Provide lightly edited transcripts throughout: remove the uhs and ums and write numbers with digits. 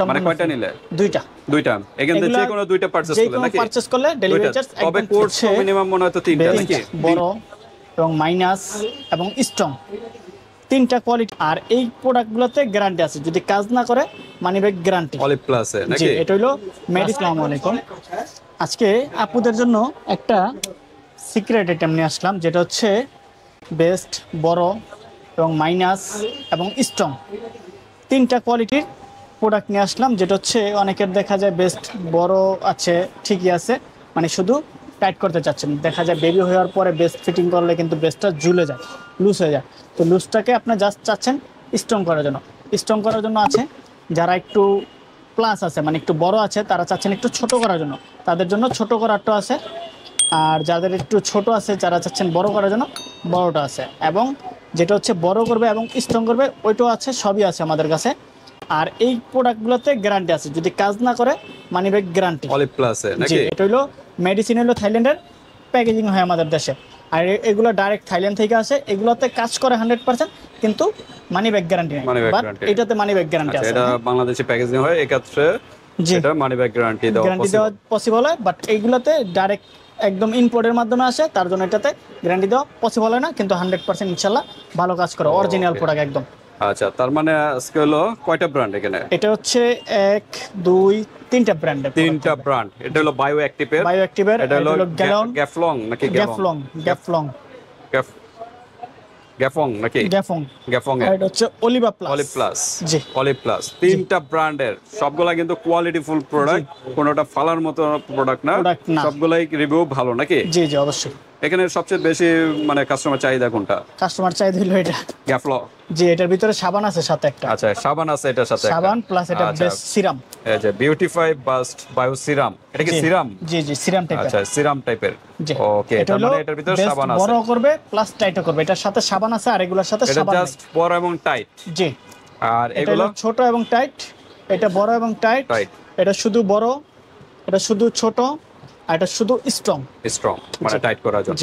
মানে কয়টা নিলে? দুইটা। দুইটা। এখান থেকে যে কোনো দুইটা পারচেজ করলে নাকি? পারচেজ করলে ডেলিভারি চার্জ একদম। তবে কোর্স মিনিমাম মনে হয় তো তিনটা নাকি? বড় এবং মাইনাস এবং স্ট্রং, তিনটা কোয়ালিটি। আর এই প্রোডাক্টগুলোতে গ্যারান্টি আছে, যদি কাজ না করে মানি ব্যাক গ্যারান্টি। অলিভ প্লাসে নাকি? এটা হলো আসসালামু আলাইকুম। আজকে আপুদের জন্য একটা সিক্রেট আইটেম নিয়ে আসলাম, যেটা হচ্ছে বেস্ট, বড় এবং মাইনাস এবং স্ট্রং, তিনটা কোয়ালিটির প্রোডাক্ট নিয়ে আসলাম। যেটা হচ্ছে অনেকের দেখা যায় বেস্ট বড় আছে, ঠিকই আছে, মানে শুধু টাইট করতে চাচ্ছেন, দেখা যায় বেবি হওয়ার পরে বেস্ট ফিটিং করলে কিন্তু বেস্টটা ঝুলে যায়, লুজ হয়ে যায়। তো লুজটাকে আপনার জাস্ট চাচ্ছেন স্ট্রং করার জন্য। স্ট্রং করার জন্য আছে, যারা একটু প্লাস আছে মানে একটু বড় আছে, তারা চাচ্ছেন একটু ছোট করার জন্য, তাদের জন্য ছোট করারটা আছে। আর যাদের একটু ছোট আছে, যারা চাচ্ছেন বড় করার জন্য, বড়টা আছে। এবং যেটা হচ্ছে বড় করবে এবং স্ট্রং করবে ওইটাও আছে, সবই আছে আমাদের কাছে। আর এই প্রোডাক্টগুলোতে গ্যারান্টি আছে, যদি কাজ না করে মানি ব্যাক গ্যারান্টি। অলিভ প্লাসে নাকি? এটা হলো মেডিসিন, হলো থাইল্যান্ডের, প্যাকেজিং হয় আমাদের দেশে। আর এগুলো ডাইরেক্ট থাইল্যান্ড থেকে আসে। এগুলোতে কাজ করে 100%, কিন্তু মানি ব্যাক গ্যারান্টি নেই। বাট এটাতে মানি ব্যাক গ্যারান্টি আছে। এটা বাংলাদেশে প্যাকেজিং হয়, এক্ষেত্রে এটা মানি ব্যাক গ্যারান্টি দেওয়া পসিবল হয়। বাট এইগুলোতে ডাইরেক্ট একদম ইম্পোর্টের মাধ্যমে আসে, তার জন্য এটাতে গ্যারান্টি দেওয়া পসিবল হয় না, কিন্তু 100% ইনশাল্লাহ ভালো কাজ করে, অরিজিনাল প্রোডাক্ট একদম। আচ্ছা, তার মানে আজকে হলো কয়টা ব্র্যান্ড এখানে? এটা হচ্ছে 1 2 3টা ব্র্যান্ডের, তিনটা ব্র্যান্ড। এটা হলো বায়ো অ্যাক্টিভের, এটা হলো গ্যাফলং নাকি? গ্যাফলং নাকি? গ্যাফং। এটা হচ্ছে অলিভ প্লাস। জি, অলিভ প্লাস। তিনটা ব্র্যান্ডের, সবগুলা কিন্তু কোয়ালিটিফুল প্রোডাক্ট, কোনোটা ফালার মতো প্রোডাক্ট না, সবগুলাই রিভিউ ভালো নাকি? জি জি অবশ্যই। এখানে সবচেয়ে বেশি মানে কাস্টমার চাহিদা কোনটা? কাস্টমার চাহিদা হলো এটা গ্যাফলং। জি, এটার ভিতরে সাবান আছে সাথে একটা। আচ্ছা, সাবান আছে এটার সাথে, সাবান প্লাস এটা বেস্ট সিরাম। এই যে বিউটিফাই বাস্ট বায়ো সিরাম, এটা কি সিরাম? জি জি, সিরাম টাইপের। আচ্ছা, সিরাম টাইপের। ওকে, তার মানে এটার ভিতরে সাবান আছে, বড় করবে প্লাস টাইটও করবে, এটার সাথে সাবান আছে। আর এগুলোর সাথে সাবান এটা জাস্ট বড় এবং টাইট। জি। আর এগুলো ছোট এবং টাইট, এটা বড় এবং টাইট। এটা শুধু বড়, এটা শুধু ছোট, আর এটা শুধু স্ট্রং মানে টাইট করার জন্য।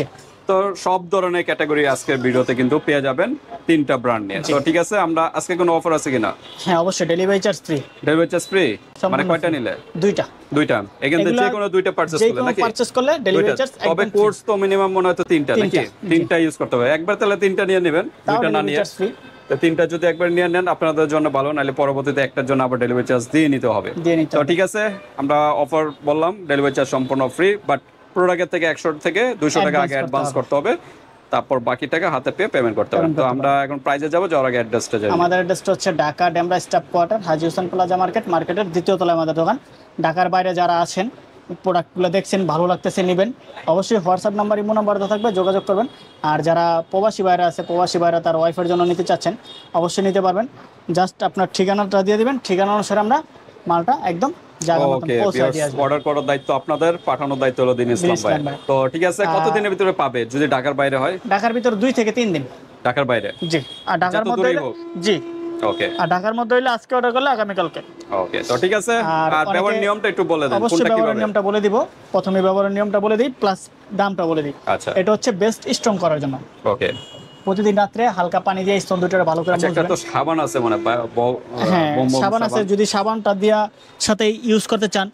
তো সব ধরনের ক্যাটাগরি আজকের ভিডিওতে কিন্তু পেয়ে যাবেন তিনটা ব্র্যান্ড নিয়ে। তো ঠিক আছে, আমরা আজকে কোনো অফার আছে কিনা? হ্যাঁ অবশ্যই, delivery charge free. Delivery charge free মানে কয়টা নিলে? দুইটা। এখান থেকে যে কোনো দুইটা পারচেজ করলে নাকি? পারচেজ করলে ডেলিভারি চার্জ একদম। তবে কোর্স তো মিনিমাম মনে হয় তো তিনটা নাকি? তিনটা ইউজ করতে হবে। একবার তাহলে তিনটা নিয়ে নেবেন, দুইটা না নিয়ে। তো তিনটা যদি একবার নিয়ে নেন আপনাদের জন্য ভালো, নাহলে পরবর্তীতে একটার জন্য আবার ডেলিভারি চার্জ দিয়ে নিতে হবে। তো ঠিক আছে, আমরা অফার বললাম, ডেলিভারি চার্জ সম্পূর্ণ ফ্রি, বাট প্রোডাক্টের থেকে 100 থেকে 200 টাকা আগে অ্যাডভান্স করতে হবে, তারপর বাকি টাকা হাতে পেয়ে পেমেন্ট করতে হবে। তো আমরা এখন প্রাইজে যাব, যাওয়ার আগে অ্যাড্রেসটা জানি। আমাদের অ্যাড্রেসটা হচ্ছে ঢাকা ডেমরা স্টাফ কোয়ার্টার, হাজী হোসেন প্লাজা মার্কেটের দ্বিতীয় তলায় আমাদের দোকান। ঢাকার বাইরে যারা আছেন, প্রোডাক্টগুলো দেখছেন ভালো লাগতেছে নেবেন, অবশ্যই হোয়াটসঅ্যাপ নাম্বার, ইমো নাম্বার তো থাকবে, যোগাযোগ করবেন। আর যারা প্রবাসী বাইরে আছে, প্রবাসী বাইরে তার ওয়াইফের জন্য নিতে চাচ্ছেন, অবশ্যই নিতে পারবেন। জাস্ট আপনার ঠিকানাটা দিয়ে দিবেন, ঠিকানা অনুসারে আমরা মালটা একদম অর্ডার করার দায়িত্ব আপনাদের, পাঠানোর দায়িত্ব হলো দিন ইসলাম ভাই। তো ঠিক আছে, কত দিনের ভিতরে পাবে যদি ঢাকার বাইরে হয়? ঢাকার ভিতরে 2 থেকে 3 দিন। ঢাকার বাইরে? জি। আর ঢাকার মধ্যে? জি। ওকে। আর ঢাকার মধ্যে হইলে আজকে অর্ডার করলে আগামী কালকে। ওকে, তো ঠিক আছে। আর ব্যবহার নিয়মটা একটু বলে দেন। অবশ্যই ব্যবহার নিয়মটা বলে দিব। প্রথমে ব্যবহার নিয়মটা বলে দিই, প্লাস দামটা বলে দিই। আচ্ছা। এটা হচ্ছে বেস্ট স্ট্রং করার জন্য। ওকে। প্রতিদিন রাত্রে হালকা পানি দিয়ে স্তন দুটোরে ভালো করে মুছবেন। একটা তো সাবান আছে মানে, হ্যাঁ সাবান আছে, যদি সাবানটা দিয়া সাথে ইউজ করতে চান,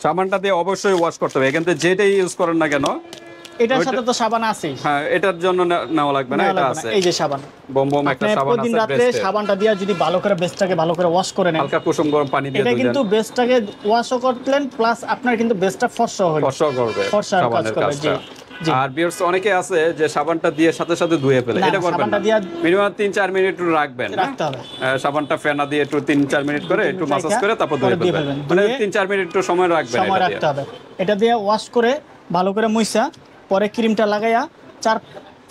সাবানটা দিয়ে অবশ্যই ওয়াশ করতে হবে। এখান থেকে যেটাই ইউজ করেন না কেন, এটার সাথে তো সাবান আছে। হ্যাঁ, এটার জন্য নেওয়া লাগবে না, এটা আছে। এই যে সাবান, বম একটা সাবান আছে। প্রতিদিন রাতে সাবানটা দিয়ে যদি ভালো করে বেস্টটাকে ভালো করে ওয়াশ করে নেন, হালকা কুসুম গরম পানি দিয়ে, এটা কিন্তু বেস্টটাকে ওয়াশও করলেন, প্লাস আপনার কিন্তু বেস্টটা ফর্সা হবে, ফর্সা করবে, সাবানের কাজটা। আর ভিউয়ার্স অনেকে আছে যে সাবানটা দিয়ে সাথে সাথে ধুয়ে ফেলে, এটা করবেন না। মিনিমাম 3-4 মিনিট রাখবেন, রাখতে হবে। সাবানটা ফেনা দিয়ে একটু 3-4 মিনিট করে একটু মাসাজ করে তারপর ধুয়ে ফেলবেন, মানে 3-4 মিনিট একটু সময় রাখবেন। সময় রাখতে হবে। এটা দিয়ে ওয়াশ করে ভালো করে মুইসা পরে ক্রিমটা লাগাইয়া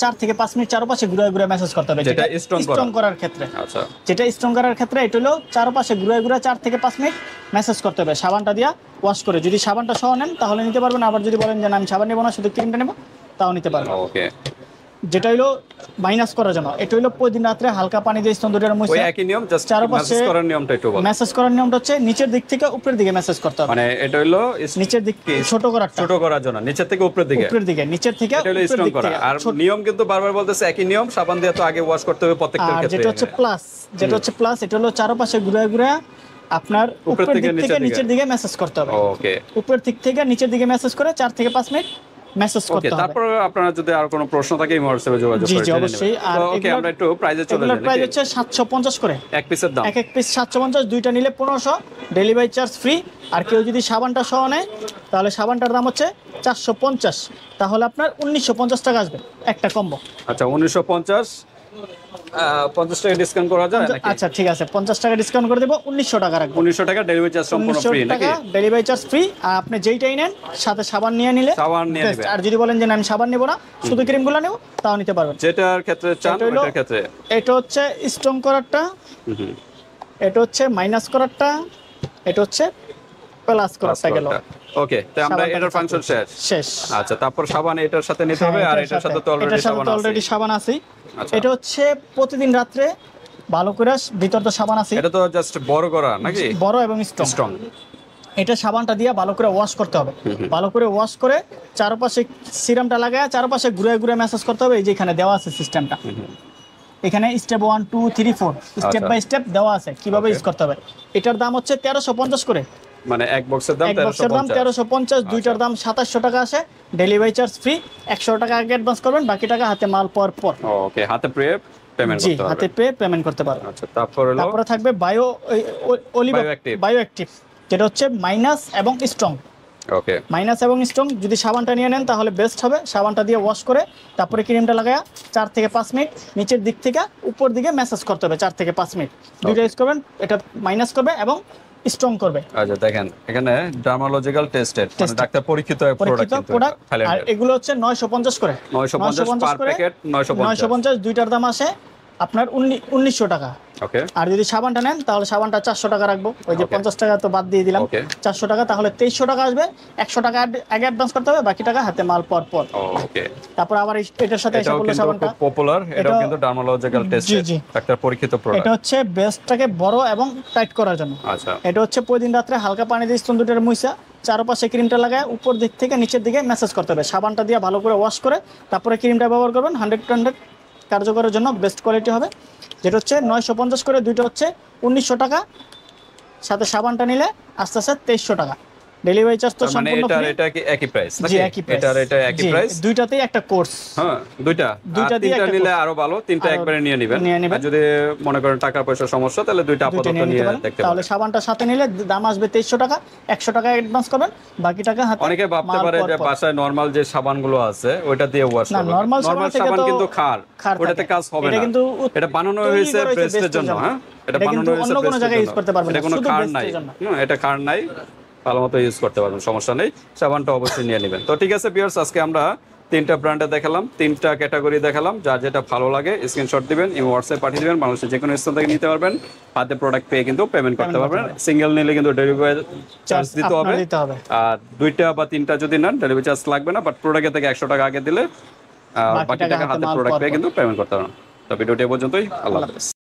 4 থেকে 5 মিনিট চারপাশে ঘুরে ঘুরে ম্যাসাজ করতে হবে, যেটা স্ট্রং করার ক্ষেত্রে। আচ্ছা, যেটা স্ট্রং করার ক্ষেত্রে এটা হলো চারপাশে ঘুরে ঘুরে 4 থেকে 5 মিনিট ম্যাসাজ করতে হবে সাবানটা দিয়া ওয়াশ করে। যদি সাবানটা সহ নেন তাহলে নিতে পারবেন, আবার যদি বলেন যে না আমি সাবান নেব না, শুধু ক্রিমটা নেব, তাও নিতে পারবেন। ওকে। যেটা হলো মাইনাস করার জন্য, এটা হলো প্রতিদিন রাতে হালকা পানি দিয়ে স্তন দুটোরে মুছে। ওই একই নিয়ম, জাস্ট ম্যাসাজ করার নিয়মটা একটু বল। ম্যাসাজ করার নিয়মটা হচ্ছে নিচের দিক থেকে উপরের দিকে ম্যাসাজ করতে হবে, মানে এটা হলো নিচের দিক ছোট করার জন্য, নিচের থেকে উপরের দিকে, নিচের থেকে এটা হলো স্ট্রং করা। আর নিয়ম কিন্তু বারবার বলতেছে একই নিয়ম, সাবান দিয়ে তো আগে ওয়াশ করতে হবে প্রত্যেকটার ক্ষেত্রে। যেটা হচ্ছে প্লাস, এটা হলো চারপাশে ঘুরে ঘুরে আপনার উপরের দিক থেকে নিচের দিকে মেসেজ করতে হবে। ওকে, উপরের দিক থেকে নিচের দিকে মেসেজ করে 4 থেকে 5 মিনিট মেসেজ করতে হবে। তারপর আপনারা যদি আর কোনো প্রশ্ন থাকে এই হোয়াটসঅ্যাপে যোগাযোগ করে জি অবশ্যই। আর ওকে, আমরা একটু প্রাইসে চলে যাই। প্রাইস হচ্ছে 750 করে এক পিসের দাম, এক পিস 750, দুইটা নিলে 1500, ডেলিভারি চার্জ ফ্রি। আর কেউ যদি সাবানটা সহ নেয় তাহলে সাবানটার দাম হচ্ছে 450, তাহলে আপনার 1950 টাকা আসবে একটা কম্বো। আচ্ছা 1950, 50 টাকা ডিসকাউন্ট করা যায় নাকি? আচ্ছা ঠিক আছে, 50 টাকা ডিসকাউন্ট করে দেব, 1900 টাকা রাখবো। 1900 টাকা ডেলিভারি চার্জ সম্পূর্ণ ফ্রি 1900 নাকি? টাকা ডেলিভারি চার্জ ফ্রি। আর আপনি যেইটাই নেন সাথে সাবান নিয়ে নিলে সাবান নিয়ে best। নেবেন। আর যদি বলেন যে না আমি সাবান নেব না, শুধু ক্রিমগুলো নেব, তাও নিতে পারবেন। যেটার ক্ষেত্রে চান এটা হলো- ওটার ক্ষেত্রে। এটা হচ্ছে স্ট্রং করারটা, হুম, এটা হচ্ছে মাইনাস করারটা, এটা হচ্ছে প্লাস করারটা গেল। ওকে, তো আমরা সাবানটা এটার ফাংশন শেষ। শেষ। আচ্ছা, তারপর সাবান এটার সাথে নিতে হবে, আর এটার সাথে তো অলরেডি সাবান আছে। অলরেডি সাবান আছে। আচ্ছা। এটা হচ্ছে প্রতিদিন রাত্রে ভালো করে ভিতর তো সাবান আছে, এটা তো জাস্ট বড় করা নাকি? বড় এবং স্ট্রং। স্ট্রং। এটা সাবানটা দিয়ে ভালো করে ওয়াশ করতে হবে। ভালো করে ওয়াশ করে চারপাশে সিরামটা লাগায় চারপাশে ঘুরে ঘুরে ম্যাসাজ করতে হবে। এই যে এখানে দেওয়া আছে সিস্টেমটা, এখানে স্টেপ 1 2 3 4 স্টেপ আচ্ছা। বাই স্টেপ দেওয়া আছে কিভাবে Okay. ইউজ করতে হবে। এটার দাম হচ্ছে 1350 করে, মানে এক বক্সের দাম এক বক্সের দাম 1350। 1350, দুইটার দাম 2700 টাকা আসে। ডেলিভারি চার্জ ফ্রি, 100 টাকা আগে অ্যাডভান্স করবেন, বাকি টাকা হাতে মাল পাওয়ার পর ওকে, হাতে পেমেন্ট জি করতে হবে। হাতে পেয়ে পেমেন্ট করতে পারবেন। আচ্ছা, তারপর হলো তারপরে থাকবে Bioactive। বায়ো অ্যাক্টিভ, যেটা হচ্ছে মাইনাস এবং স্ট্রং। ওকে, মাইনাস এবং স্ট্রং যদি সাবানটা নিয়ে নেন তাহলে বেস্ট হবে। সাবানটা দিয়ে ওয়াশ করে তারপরে ক্রিমটা লাগায়া 4 থেকে 5 মিনিট নিচের দিক থেকে উপর দিকে ম্যাসাজ করতে হবে 4 থেকে 5 মিনিট। দুইটা ইউজ করবেন, এটা মাইনাস করবে এবং স্ট্রং করবে। আচ্ছা দেখেন এখানে ডার্মালজিক্যাল টেস্টেড, মানে Tested। ডাক্তার পরীক্ষিত প্রোডাক্ট পরীক্ষিত কিন্তু প্রোডাক্ট। এটা, আর এগুলো হচ্ছে 950 করে, 950 পার করে, প্যাকেট 950। 950, দুইটার দাম আসে আপনার 1900 টাকা। ওকে, আর যদি সাবানটা নেন তাহলে সাবানটা 400 টাকা রাখবো, ওই যে Okay. 50 টাকা তো বাদ দিয়ে দিলাম, Okay. 400 টাকা, তাহলে 2300 টাকা আসবে। 100 টাকা আগে অ্যাডভান্স করতে হবে, বাকি টাকা হাতে মাল পর পর। ওকে। তারপর আবার এটার সাথে এসে এটাও পড়লো কিন্তু সাবানটা। খুব পপুলার, এটাও এটা- কিন্তু ডার্মালজিক্যাল টেস্টেড, জি। ডাক্তার পরীক্ষিত এটা প্রোডাক্ট। হচ্ছে বেস্টটাকে বড় এবং টাইট করার জন্য। আচ্ছা, এটা হচ্ছে প্রতিদিন রাত্রে হালকা পানি দিয়ে স্তন দুটোর মুইসা চারপাশে ক্রিমটা লাগায় উপর দিক থেকে নিচের দিকে ম্যাসাজ করতে হবে। সাবানটা দিয়ে ভালো করে ওয়াশ করে তারপরে ক্রিমটা ব্যবহার করবেন। 100 কার্যকরের জন্য বেস্ট কোয়ালিটি হবে। যেটা হচ্ছে 950 করে, দুইটা হচ্ছে 1900 টাকা, সাথে সাবানটা নিলে আস্তে আস্তে 2300 টাকা। ডেলিভারি চার্জ তো মানে সম্পূর্ণ এটার ফ্রি। এটা কি একই প্রাইস জি নাকি? একই প্রাইস। এটার এটা একই জি, প্রাইস। দুইটাতেই একটা কোর্স। হ্যাঁ, দুইটা দুইটা দিয়ে তিনটা একটা নিলে আরো ভালো, তিনটা আরো একবারে নিয়ে নেবেন। নিয়ে নেবেন। আর যদি মনে করেন টাকা পয়সার সমস্যা তাহলে দুইটা দুইটা আপাতত নিয়ে নিতে নিয়ে পারেন। দেখতে তাহলে পারেন। সাবানটা সাথে নিলে দাম আসবে 2300 টাকা। 100 টাকা অ্যাডভান্স করবেন, বাকি টাকা হাতে অনেকে ভাবতে মাল পারে পর যে পর। বাসায় নরমাল যে সাবানগুলো আছে ওইটা দিয়ে ওয়াশ না, করবে। normal নরমাল সাবান থেকে সাবান তো কিন্তু খার, খার ওটাতে থাকে। কাজ হবে এটা না। কিন্তু এটা বানানো তৈরি হয়েছে করা হয়েছে ব্রেস্টের breast-এর জন্য। জন্য। হ্যাঁ, এটা এটা বানানো কিন্তু হয়েছে অন্য কোনো breast-এর জায়গায় জন্য। use করতে পারবেন না, এটা কোনো শুধু খার breast-এর নাই। জন্য। এটা খার নাই, ভালো মতো ইউজ করতে পারবেন, সমস্যা নেই। সাবানটা অবশ্যই নিয়ে নেবেন। তো ঠিক আছে ভিউয়ার্স, আজকে আমরা তিনটা ব্র্যান্ডে দেখালাম, তিনটা ক্যাটাগরি দেখালাম। যার যেটা ভালো লাগে স্ক্রিনশট দিবেন, হোয়াটসঅ্যাপ পাঠিয়ে দিবেন, মানুষের যে কোনো স্থান থেকে নিতে পারবেন। হাতে প্রোডাক্ট পেয়ে কিন্তু পেমেন্ট করতে পারবেন। সিঙ্গেল নিলে কিন্তু ডেলিভারি চার্জ দিতে হবে। দিতে হবে। আর দুইটা বা তিনটা যদি নেন ডেলিভারি চার্জ লাগবে না, বাট প্রোডাক্টের থেকে 100 টাকা আগে দিলে বাকি টাকা হাতে মাল প্রোডাক্ট পর পেয়ে পর। কিন্তু পেমেন্ট করতে পারবেন। তো ভিডিওটি এ পর্যন্তই, আল্লাহ হাফেজ।